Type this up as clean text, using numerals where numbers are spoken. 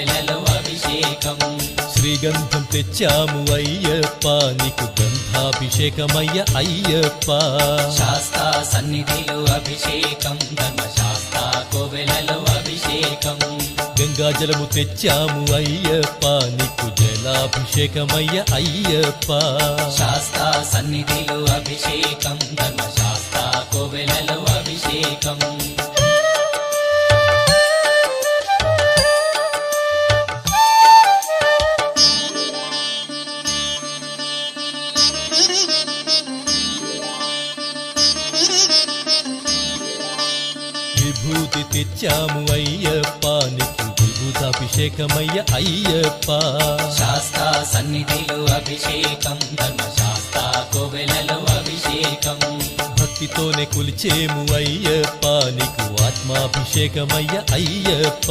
కోవెలలో అభిషేకం శ్రీగంధం తెచ్చాము అయ్యప్ప నీకు గంధాభిషేకమయ్య అయ్యప్ప శాస్తా సన్నిధిలో అభిషేకం ధర్మశాస్తా కోవెలలో అభిషేకం గంగాజలము తెచ్చాము అయ్యప్ప నీకు జలాభిషేకమయ్య అయ్యప్ప శాస్తా సన్నిధిలో అభిషేకం ధర్మశాస్తా కోవెలలో అభిషేకం విభూతి తెచ్చాము అయ్యప్ప నీకు విభూతాభిషేకమయ్య అయ్యప్ప శాస్తా సన్నిధిలో అభిషేకం ధర్మశాస్తా కోవెలలో అభిషేకం భక్తితోనే కొలిచేము అయ్యప్ప నీకు ఆత్మాభిషేకమయ్య అయ్యప్ప